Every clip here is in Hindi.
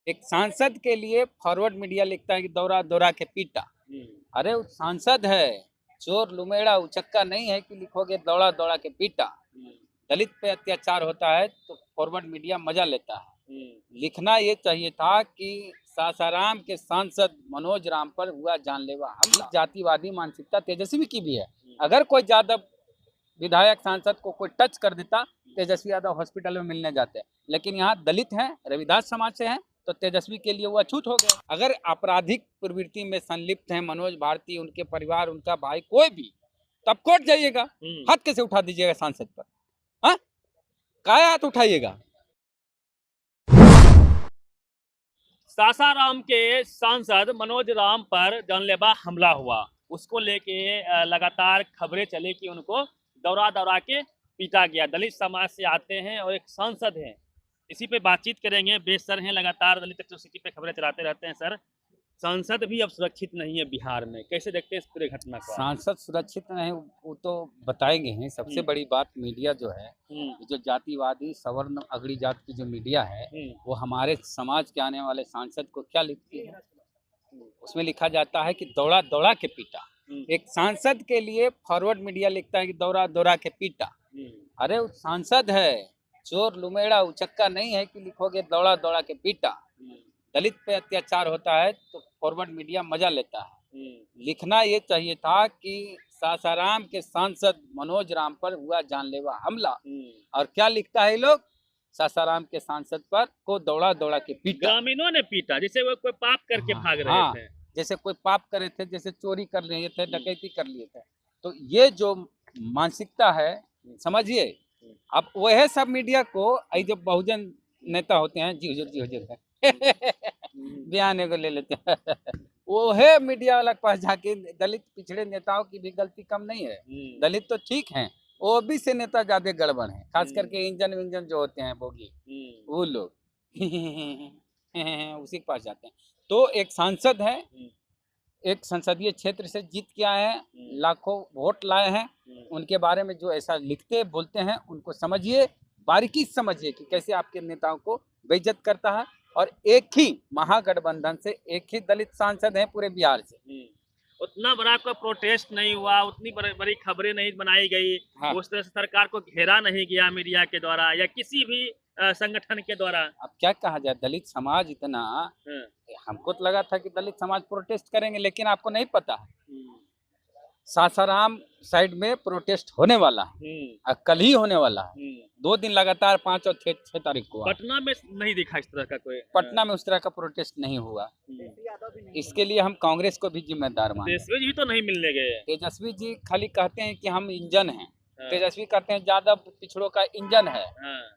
एक सांसद के लिए फॉरवर्ड मीडिया लिखता है कि दौरा दौरा के पीटा। अरे वो सांसद है, चोर लुमेड़ा उचक्का नहीं है कि लिखोगे दौड़ा दौड़ा के पीटा। दलित पे अत्याचार होता है तो फॉरवर्ड मीडिया मजा लेता है। लिखना ये चाहिए था कि सासाराम के सांसद मनोज राम पर हुआ जानलेवा हमला। जातिवादी मानसिकता तेजस्वी की भी है। अगर कोई यादव विधायक सांसद को कोई टच कर देता, तेजस्वी यादव हॉस्पिटल में मिलने जाते, लेकिन यहाँ दलित हैं, रविदास समाज से हैं, तो तेजस्वी के लिए वो अछूत हो गए। अगर आपराधिक प्रवृत्ति में संलिप्त है मनोज भारती, उनके परिवार, उनका भाई, कोई भी, तब कोर्ट जाइएगा, हाथ कैसे उठा दीजिएगा सांसद पर? हाँ, काय हाथ उठाइएगा? सासाराम के सांसद मनोज राम पर जानलेवा हमला हुआ, उसको लेके लगातार खबरें चले कि उनको दौरा दौरा के पीटा गया। दलित समाज से आते हैं और एक सांसद हैं, इसी पे बातचीत करेंगे। बेसर हैं, लगातार दलित एट्रोसिटी पे खबरें चलाते रहते हैं। सर, सांसद भी अब सुरक्षित नहीं है बिहार में, कैसे देखते हैं इस पूरे घटना को? सांसद सुरक्षित नहीं, वो तो बताएंगे हैं। सबसे बड़ी बात मीडिया जो है, जो जातिवादी सवर्ण अगड़ी जात की जो मीडिया है, वो हमारे समाज के आने वाले सांसद को क्या लिखती है? उसमें लिखा जाता है कि दौड़ा दौड़ा के पीटा। एक सांसद के लिए फॉरवर्ड मीडिया लिखता है कि दौड़ा दौड़ा के पीटा। अरे वो सांसद है, चोर लुमेड़ा उचक्का नहीं है कि लिखोगे दौड़ा दौड़ा के पीटा। दलित पे अत्याचार होता है तो फॉरवर्ड मीडिया मजा लेता है। लिखना ये चाहिए था कि सासाराम के सांसद मनोज राम पर हुआ जानलेवा हमला। और क्या लिखता है ये लोग? सासाराम के सांसद पर को दौड़ा दौड़ा के पीटा। ग्रामीणों ने पीटा, जैसे वो कोई पाप करके भाग रहे थे। जैसे कोई पाप करे थे, जैसे चोरी कर लिए थे, डकैती कर लिए थे। तो ये जो मानसिकता है, समझिए, अब वह सब मीडिया को जो बहुजन नेता होते हैं, जी हुजूर जी हुजूर बयान को ले लेते हैं वो है मीडिया वाला के पास जाके। दलित पिछड़े नेताओं की भी गलती कम नहीं है। दलित तो ठीक हैं, ओबी से नेता ज्यादा गड़बड़ है, खास करके इंजन विंजन जो होते हैं बोगी, वो लोग उसी के पास जाते हैं। तो एक सांसद है, एक संसदीय क्षेत्र से जीत के आए हैं, लाखों वोट लाए हैं, उनके बारे में जो ऐसा लिखते बोलते हैं, उनको समझिए, बारीकी समझिए कि कैसे आपके नेताओं को बेइज्जत करता है। और एक ही महागठबंधन से एक ही दलित सांसद हैं पूरे बिहार से। उतना बड़ा कोई प्रोटेस्ट नहीं हुआ, उतनी बड़ी खबरें नहीं बनाई गई। हाँ। उस तरह से सरकार को घेरा नहीं गया मीडिया के द्वारा या किसी भी संगठन के द्वारा। अब क्या कहा जाए, दलित समाज इतना, हमको तो लगा था कि दलित समाज प्रोटेस्ट करेंगे, लेकिन आपको नहीं पता है सासाराम साइड में प्रोटेस्ट होने वाला है, कल ही होने वाला है। 2 दिन लगातार 5 और 6 तारीख को। पटना में नहीं दिखा इस तरह का कोई, पटना में उस तरह का प्रोटेस्ट नहीं हुआ। इसके लिए हम कांग्रेस को भी जिम्मेदार मानते हैं। तेजस्वी जी तो नहीं मिलने गए। तेजस्वी जी खाली कहते हैं कि हम इंजन हैं। तेजस्वी कहते हैं यादव पिछड़ों का इंजन है,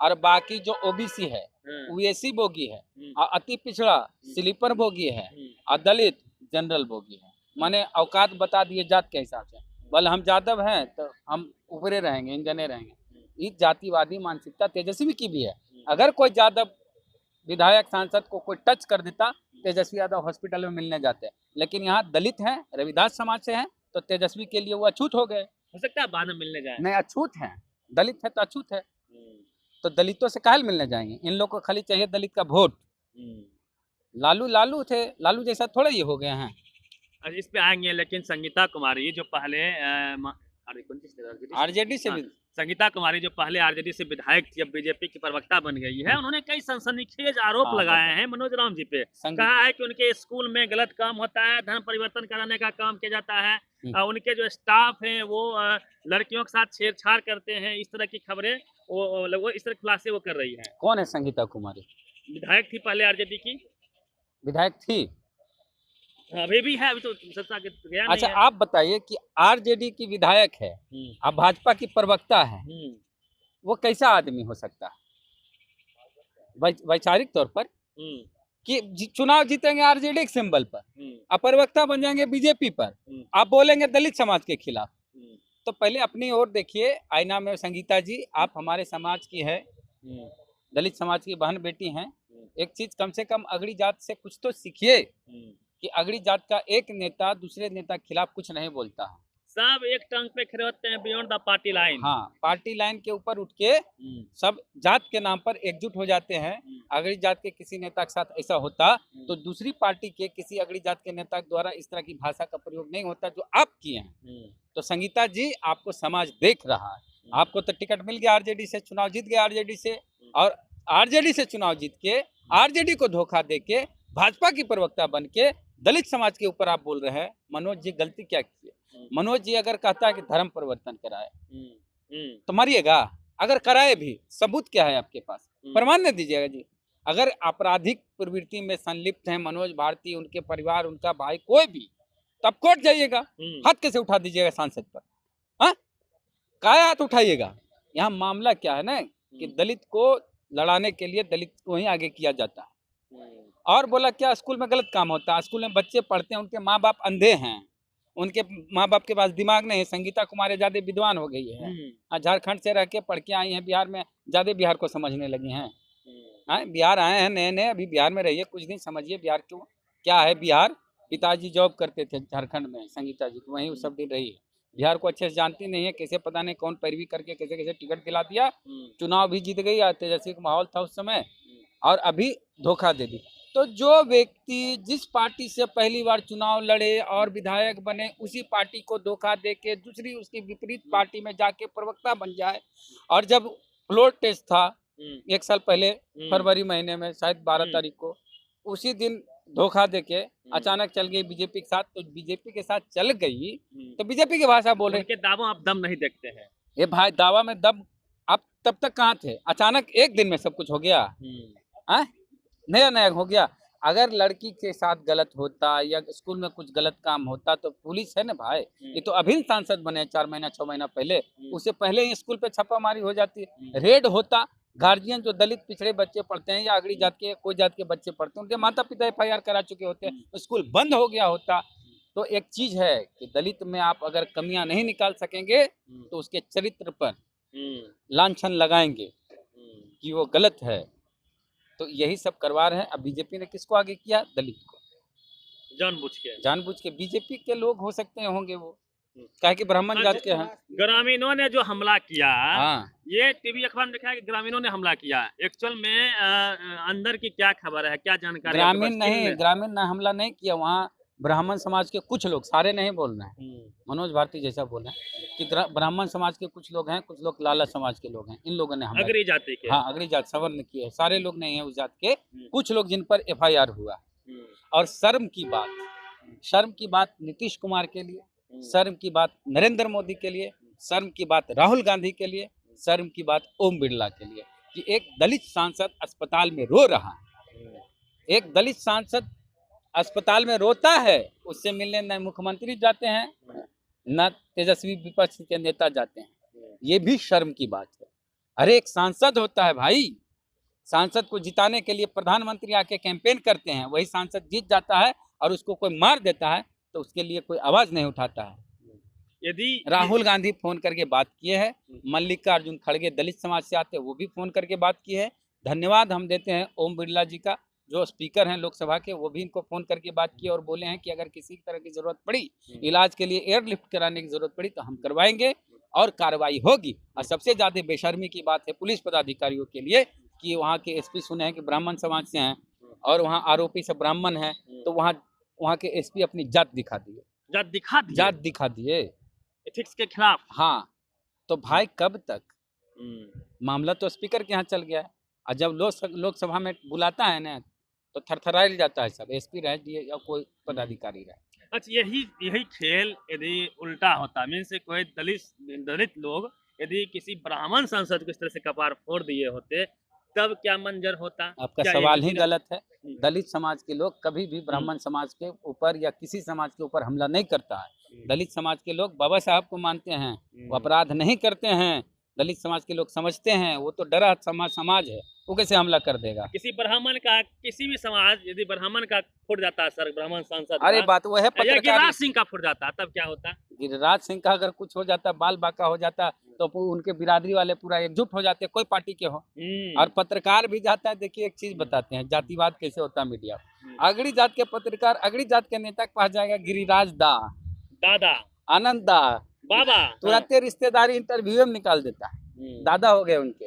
और बाकी जो ओबीसी है वो एसी बोगी है, और अति पिछड़ा स्लीपर बोगी है, और दलित जनरल बोगी है। माने औकात बता दिए जात के हिसाब से, बल हम यादव हैं तो हम ऊपरे रहेंगे, इंजने रहेंगे। इस जातिवादी मानसिकता तेजस्वी की भी है। अगर कोई यादव विधायक सांसद को कोई टच कर देता, तेजस्वी यादव हॉस्पिटल में मिलने जाते, लेकिन यहाँ दलित हैं, रविदास समाज से हैं, तो तेजस्वी के लिए वो अछूत हो गए। हो सकता है बाद में मिलने जाए। नहीं, अछूत हैं, दलित है तो अछूत है, तो दलितों से काहे मिलने जाएंगे? इन लोग को खाली चाहिए दलित का वोट। लालू थे, लालू जैसा थोड़ा ये हो गए हैं। इस पे आएंगे, लेकिन संगीता कुमारी जो पहले आरजेडी से, संगीता कुमारी जो पहले आरजेडी से विधायक थी, अब बीजेपी की प्रवक्ता बन गई है। उन्होंने कई सनसनीखेज आरोप लगाए हैं मनोज राम जी पे। कहा है कि उनके स्कूल में गलत काम होता है, धर्म परिवर्तन कराने का काम किया जाता है, उनके जो स्टाफ हैं वो लड़कियों के साथ छेड़छाड़ करते हैं। इस तरह की खबरें वो इस तरह खुलासे वो कर रही है। कौन है संगीता कुमारी? विधायक थी पहले, आरजेडी की विधायक थी, अभी भी है, अभी तो चर्चा गया नहीं। अच्छा, आप बताइए कि आरजेडी की विधायक है, आप भाजपा की प्रवक्ता है, वो कैसा आदमी हो सकता है वैचारिक तौर पर कि चुनाव जीतेंगे आरजेडी के सिंबल पर, आप प्रवक्ता बन जाएंगे बीजेपी पर, आप बोलेंगे दलित समाज के खिलाफ? तो पहले अपनी ओर देखिए आईना में। संगीता जी, आप हमारे समाज की है, दलित समाज की बहन बेटी हैं। एक चीज कम से कम अगड़ी जात से कुछ तो सीखिए कि अगड़ी जात का एक नेता दूसरे नेता के खिलाफ कुछ नहीं बोलता है। सब एक टंग पे खड़े होते हैं बियॉन्ड द पार्टी लाइन। हाँ, पार्टी लाइन के ऊपर उठ के सब जात के नाम पर एकजुट हो जाते हैं। अगड़ी जात के किसी नेता के साथ ऐसा होता तो दूसरी पार्टी के किसी अगड़ी जात के नेता के द्वारा इस तरह की भाषा का प्रयोग नहीं होता जो आप किए हैं। तो संगीता जी, आपको समाज देख रहा है। आपको तो टिकट मिल गया आरजेडी से, चुनाव जीत गए आरजेडी से, और आरजेडी से चुनाव जीत के आरजेडी को धोखा देके भाजपा की प्रवक्ता बन के दलित समाज के ऊपर आप बोल रहे हैं। मनोज जी गलती क्या की है? मनोज जी अगर कहता है कि धर्म परिवर्तन कराए तो मारिएगा, अगर कराए भी सबूत क्या है आपके पास? प्रमाण नहीं दीजिएगा जी। अगर आपराधिक प्रवृत्ति में संलिप्त है मनोज भारती, उनके परिवार, उनका भाई, कोई भी, तब कोर्ट जाइएगा, हाथ कैसे उठा दीजिएगा सांसद पर? हाँ, काय हाथ उठाइएगा? यहाँ मामला क्या है ना कि दलित को लड़ाने के लिए दलित को ही आगे किया जाता है। और बोला क्या स्कूल में गलत काम होता है? स्कूल में बच्चे पढ़ते हैं, उनके माँ बाप अंधे हैं, उनके माँ बाप के पास दिमाग नहीं है। संगीता कुमारी ज्यादा विद्वान हो गई है, झारखंड से रह के पढ़ के आई हैं, बिहार में ज्यादा बिहार को समझने लगी हैं। बिहार आए हैं नए नए, अभी बिहार में रहिए कुछ दिन, समझिए बिहार क्यों क्या है। बिहार, पिताजी जॉब करते थे झारखंड में, संगीता जी वहीं सब दिन रही है। बिहार को अच्छे से जानती नहीं है, कैसे पता नहीं कौन पैरवी करके कैसे कैसे टिकट दिला दिया, चुनाव भी जीत गई, तेजस्वी का माहौल था उस समय, और अभी धोखा दे दी। तो जो व्यक्ति जिस पार्टी से पहली बार चुनाव लड़े और विधायक बने, उसी पार्टी को धोखा दे के दूसरी उसकी विपरीत पार्टी में जाके प्रवक्ता बन जाए, और जब फ्लोर टेस्ट था 1 साल पहले फरवरी महीने में शायद 12 तारीख को, उसी दिन धोखा देके अचानक चल गई बीजेपी के साथ। तो बीजेपी के साथ चल गई तो बीजेपी की भाषा बोल रहे उनके दावों आप दम नहीं देखते हैं। ये भाई दावा में दम, आप तब तक कहाँ थे? अचानक एक दिन में सब कुछ हो गया, नया नया हो गया। अगर लड़की के साथ गलत होता या स्कूल में कुछ गलत काम होता तो पुलिस है ना भाई। ये तो अभी सांसद बने 4 महीना 6 महीना पहले, उससे पहले ही स्कूल पे छापामारी हो जाती, रेड होता। गार्जियन जो दलित पिछड़े बच्चे पढ़ते हैं या अगड़ी जात के कोई जात के बच्चे पढ़ते हैं, उनके माता पिता FIR करा चुके होते हैं, स्कूल बंद हो गया होता। तो एक चीज है कि दलित में आप अगर कमियां नहीं निकाल सकेंगे तो उसके चरित्र पर लांछन लगाएंगे कि वो गलत है। तो यही सब करवा रहे हैं। अब बीजेपी ने किसको आगे किया? दलित को, जानबूझ के। बीजेपी के लोग हो सकते हैं, होंगे वो, कहे कि ब्राह्मण जात के हैं। ग्रामीणों ने जो हमला किया, हाँ, ये टीवी अखबार में लिखा है कि ग्रामीणों ने हमला किया। एक्चुअल में अंदर की क्या खबर है, क्या जानकारी? ग्रामीण ने हमला नहीं किया। वहाँ ब्राह्मण समाज के कुछ लोग, सारे नहीं बोल रहे हैं, मनोज भारती जैसा बोल रहे हैं कि ब्राह्मण समाज के कुछ लोग हैं, कुछ लोग लाला समाज के लोग हैं, इन लोगों ने हमला, अगड़ी जाति के। हाँ, अगड़ी जात सवर्ण की है, सारे लोग नहीं है उस जात के, कुछ लोग जिन पर FIR हुआ। और शर्म की बात नीतीश कुमार के लिए, शर्म की बात नरेंद्र मोदी के लिए, शर्म की बात राहुल गांधी के लिए, शर्म की बात ओम बिरला के लिए कि एक दलित सांसद अस्पताल में रो रहा है। एक दलित सांसद अस्पताल में रोता है, उससे मिलने न मुख्यमंत्री जाते हैं न तेजस्वी विपक्ष के नेता जाते हैं। ये भी शर्म की बात है। अरे एक सांसद होता है भाई, सांसद को जिताने के लिए प्रधानमंत्री आके कैंपेन करते हैं, वही सांसद जीत जाता है और उसको कोई मार देता है तो उसके लिए कोई आवाज नहीं उठाता है। यदि राहुल गांधी फोन करके बात किए हैं, मल्लिकार्जुन खड़गे दलित समाज से आते हैं, वो भी फोन करके बात की है। धन्यवाद हम देते हैं ओम बिरला जी का, जो स्पीकर हैं लोकसभा के, वो भी इनको फोन करके बात की और बोले हैं कि अगर किसी तरह की जरूरत पड़ी, इलाज के लिए एयरलिफ्ट कराने की जरूरत पड़ी तो हम करवाएंगे और कार्रवाई होगी। और सबसे ज्यादा बेशर्मी की बात है पुलिस पदाधिकारियों के लिए कि वहाँ के SP सुने हैं कि ब्राह्मण समाज से हैं और वहाँ आरोपी सब ब्राह्मण हैं, तो वहाँ के SP अपनी जात दिखा दिए एथिक्स के खिलाफ। हाँ, तो भाई कब तक? मामला तो स्पीकर के यहाँ चल गया है, और जब लोकसभा में बुलाता है ना तो थरथरा जाता है सब, SP रहे या कोई पदाधिकारी रहे। अच्छा, यही खेल यदि उल्टा होता, मीन्स कोई दलित लोग यदि किसी ब्राह्मण सांसद को इस तरह से कपार फोड़ दिए होते तब क्या मंजर होता? आपका सवाल ही गलत है। दलित समाज के लोग कभी भी ब्राह्मण समाज के ऊपर या किसी समाज के ऊपर हमला नहीं करता है। दलित समाज के लोग बाबा साहब को मानते हैं, वो अपराध नहीं करते हैं। दलित समाज के लोग समझते हैं वो तो डरा समाज है, वो कैसे हमला कर देगा? किसी ब्राह्मण का, किसी भी समाज यदि ब्राह्मण का फुट जाता है सर, ब्राह्मण सांसद, अरे बात वो है, गिरिराज सिंह का फुट जाता तब क्या होता? गिरिराज सिंह का अगर कुछ हो जाता, बाल बाका हो जाता, तो उनके बिरादरी वाले पूरा एकजुट हो जाते, कोई पार्टी के हो। और पत्रकार भी जाता है। देखिए एक चीज बताते हैं, जातिवाद कैसे होता है मीडिया। अगड़ी जात के पत्रकार अगड़ी जात के नेता के पास जाएगा, गिरिराज दादा, आनंद दा, बाबा तुरंत रिश्तेदारी इंटरव्यू में निकाल देता है, दादा हो गए उनके,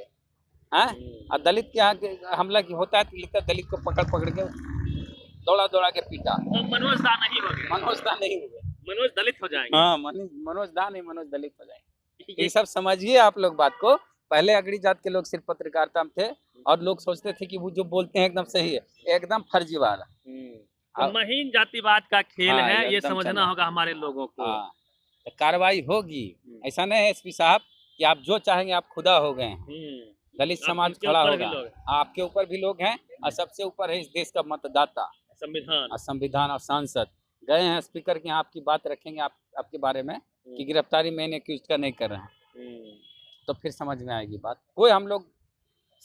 हैं? और दलित के यहाँ के हमला की होता है तो लिखता है दलित को पकड़ पकड़ के दौड़ा दौड़ा के पीटा। तो मनोज दा नहीं हो गए, मनोज दा नहीं हुए, मनोज दलित हो जाएंगे। हाँ मनोज दा नहीं, मनोज दलित हो जाएंगे। ये सब समझिए आप लोग बात को। पहले अगड़ी जात के लोग सिर्फ पत्रकारिता में थे और लोग सोचते थे कि वो जो बोलते हैं एकदम सही है, एकदम फर्जीवाड़ा। तो महीन जातिवाद का खेल हाँ, है, ये एकदम समझना चला। होगा हमारे लोगों को। हाँ, तो कार्रवाई होगी। ऐसा नहीं है एसपी साहब कि आप जो चाहेंगे आप खुदा हो गए हैं। दलित अब समाज उनके खड़ा ऊपर भी होगा, लोग आपके ऊपर भी लोग हैं और सबसे ऊपर है इस देश का मतदाता संविधान। और संविधान और सांसद। गए हैं स्पीकर के यहाँ, आपकी बात रखेंगे आपके बारे में कि गिरफ्तारी मेन एक्यूज का नहीं कर रहे हैं, तो फिर समझ में आएगी बात। कोई हम लोग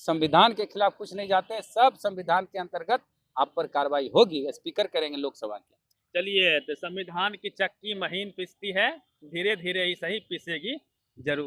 संविधान के खिलाफ कुछ नहीं जाते, सब संविधान के अंतर्गत आप पर कार्रवाई होगी, स्पीकर करेंगे लोकसभा के। चलिए, तो संविधान की चक्की महीन पिसती है, धीरे धीरे ही सही पिसेगी जरूर।